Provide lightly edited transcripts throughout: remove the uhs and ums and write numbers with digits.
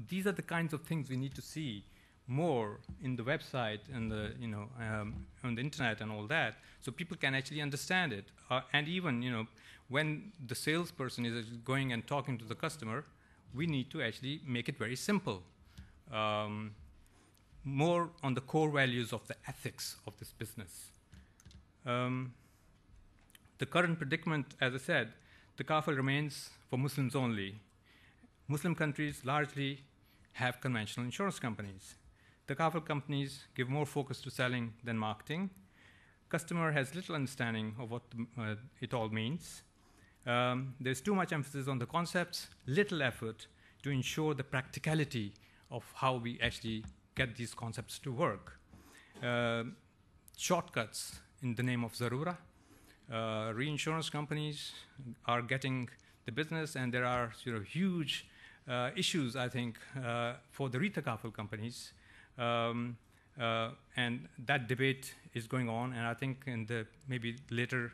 These are the kinds of things we need to see more in the website and the, on the internet and all that, so people can actually understand it. And even, when the salesperson is going and talking to the customer, we need to actually make it very simple. More on the core values of the ethics of this business. The current predicament, as I said, TAKAFUL remains for Muslims only. Muslim countries largely have conventional insurance companies. TAKAFUL companies give more focus to selling than marketing. Customer has little understanding of what it all means. There's too much emphasis on the concepts, little effort to ensure the practicality of how we actually get these concepts to work. Shortcuts in the name of Zarura. Reinsurance companies are getting the business, and there are huge issues, I think, for the TAKAFUL companies. And that debate is going on, and I think in the maybe later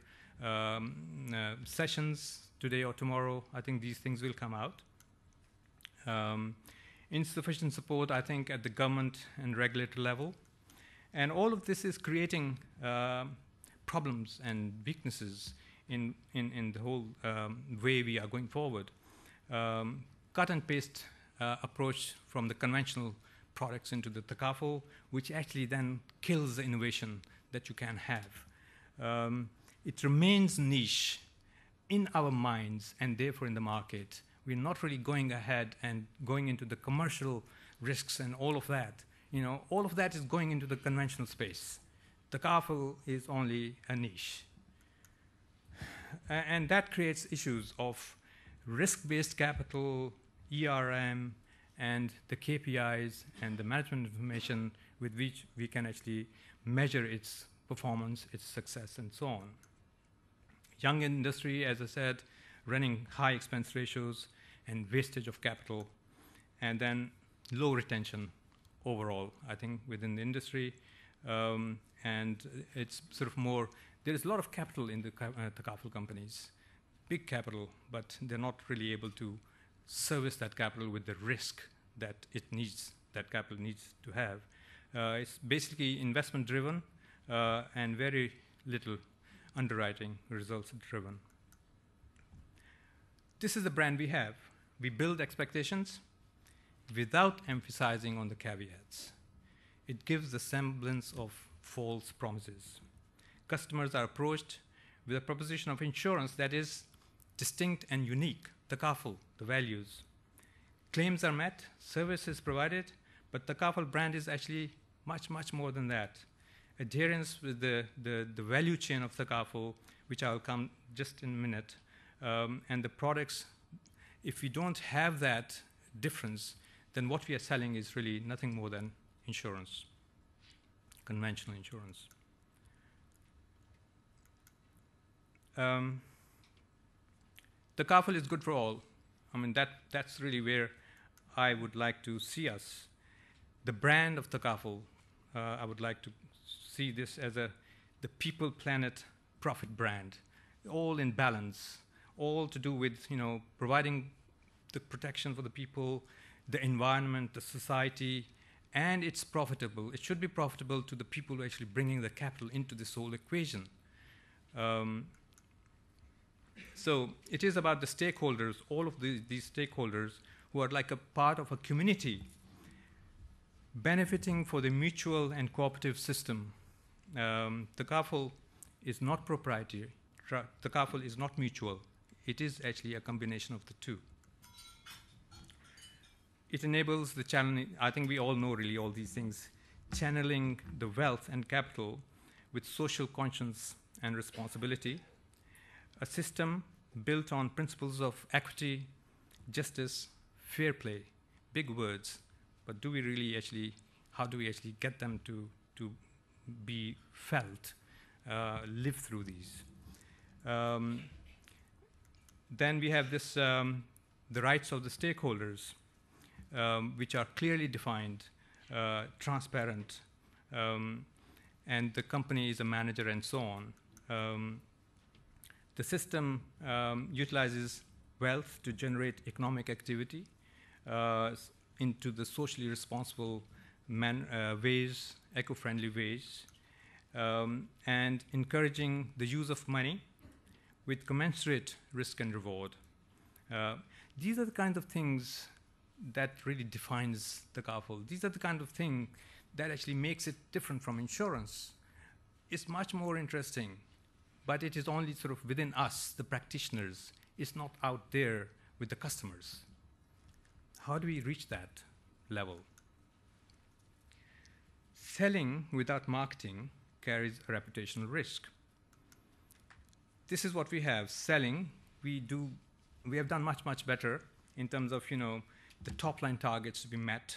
sessions today or tomorrow, I think these things will come out. Insufficient support, I think, at the government and regulator level. And all of this is creating problems and weaknesses in the whole way we are going forward. Cut and paste approach from the conventional products into the TAKAFUL, which actually then kills the innovation that you can have. It remains niche in our minds and therefore in the market. We're not really going ahead and going into the commercial risks and all of that. All of that is going into the conventional space. TAKAFUL is only a niche. And that creates issues of risk-based capital, ERM, and the KPIs and the management information with which we can actually measure its performance, its success, and so on. Young industry, as I said, running high expense ratios and wastage of capital, and then low retention overall, I think, within the industry. And it's sort of more, there is a lot of capital in the TAKAFUL companies, big capital, but they're not really able to service that capital with the risk that that capital needs to have. It's basically investment driven and very little underwriting results driven. This is the brand we have. We build expectations without emphasizing on the caveats. It gives the semblance of false promises. Customers are approached with a proposition of insurance that is distinct and unique, TAKAFUL, the values. Claims are met, service is provided, but TAKAFUL brand is actually much, much more than that. Adherence with the value chain of TAKAFUL, which I'll come just in a minute, and the products, if we don't have that difference, then what we are selling is really nothing more than insurance, conventional insurance. TAKAFUL is good for all. I mean, that's really where I would like to see us. The brand of TAKAFUL, I would like to see this as the people, planet, profit brand, all in balance, all to do with providing the protection for the people, the environment, the society, and it's profitable. It should be profitable to the people who are actually bringing the capital into this whole equation. So it is about the stakeholders, all of these stakeholders who are like a part of a community benefiting for the mutual and cooperative system. TAKAFUL is not proprietary. TAKAFUL is not mutual. It is actually a combination of the two. It enables the channeling, I think we all know really all these things, channeling the wealth and capital with social conscience and responsibility. A system built on principles of equity, justice, fair play, big words, but do we really actually, how do we actually get them to be felt, live through these? Then we have this, the rights of the stakeholders, which are clearly defined, transparent, and the company is a manager and so on. The system utilizes wealth to generate economic activity. into the socially responsible ways, eco-friendly ways, and encouraging the use of money with commensurate risk and reward. These are the kind of things that really defines TAKAFUL. These are the kind of thing that actually makes it different from insurance. It's much more interesting, but it is only sort of within us, the practitioners. It's not out there with the customers. How do we reach that level? Selling without marketing carries a reputational risk. This is what we have. Selling, we have done much, much better in terms of, the top line targets to be met,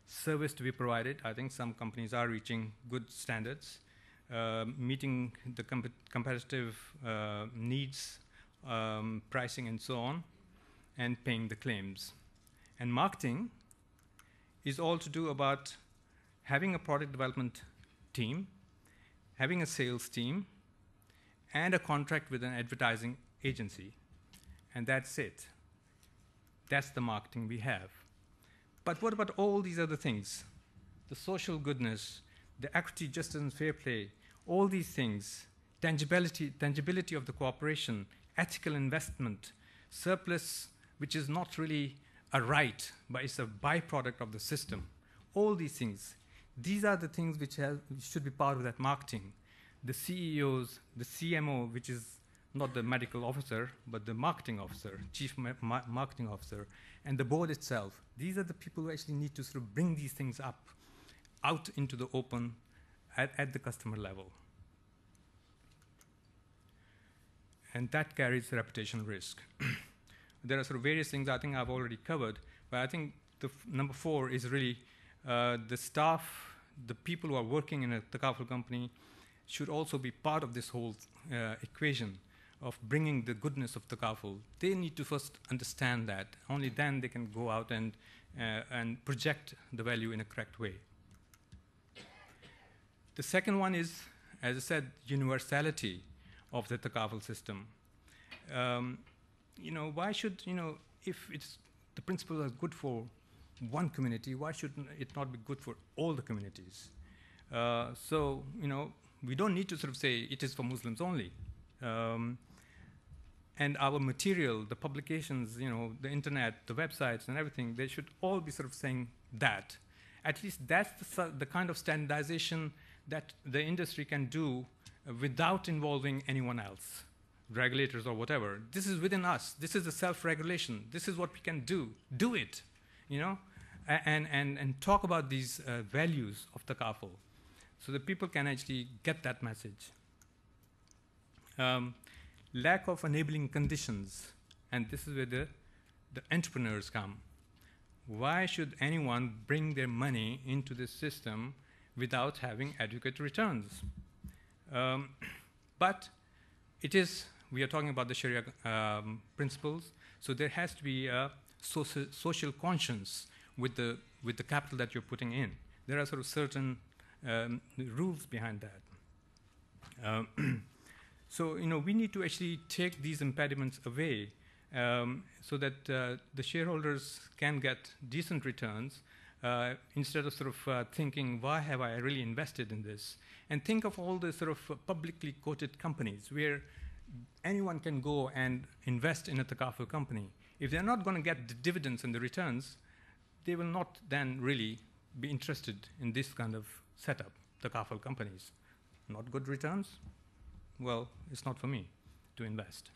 service to be provided. I think some companies are reaching good standards, meeting the competitive needs, pricing and so on, and paying the claims. And marketing is all to do about having a product development team, having a sales team, and a contract with an advertising agency. And that's it. That's the marketing we have. But what about all these other things? The social goodness, the equity, justice, and fair play, all these things, tangibility of the cooperation, ethical investment, surplus, which is not really a right, but it's a byproduct of the system. All these things, these are the things which should be part of that marketing. The CEOs, the CMO, which is not the medical officer, but the marketing officer, chief marketing officer, and the board itself. These are the people who actually need to sort of bring these things up, out into the open, at the customer level. And that carries reputation risk. There are sort of various things I think I've already covered, but I think the number 4 is really the staff, the people who are working in a TAKAFUL company should also be part of this whole equation of bringing the goodness of TAKAFUL. They need to first understand that. Only then they can go out and project the value in a correct way. The second one is, as I said, universality of the TAKAFUL system. Why should, if the principles are good for one community, why should it not be good for all the communities? We don't need to sort of say it is for Muslims only. And our material, the publications, the internet, the websites and everything, they should all be sort of saying that. At least that's the kind of standardization that the industry can do without involving anyone else, regulators or whatever. This is within us. This is a self-regulation. This is what we can do. Do it, and talk about these values of TAKAFUL so that people can actually get that message. Lack of enabling conditions, and this is where the entrepreneurs come. Why should anyone bring their money into this system without having adequate returns? But we are talking about the Sharia principles, so there has to be a social conscience with the capital that you're putting in. There are sort of certain rules behind that. So, we need to actually take these impediments away so that the shareholders can get decent returns instead of sort of thinking, why have I really invested in this? And think of all the sort of publicly quoted companies where anyone can go and invest in a TAKAFUL company. If they're not going to get the dividends and the returns, they will not then really be interested in this kind of setup, TAKAFUL companies. Not good returns? Well, it's not for me to invest.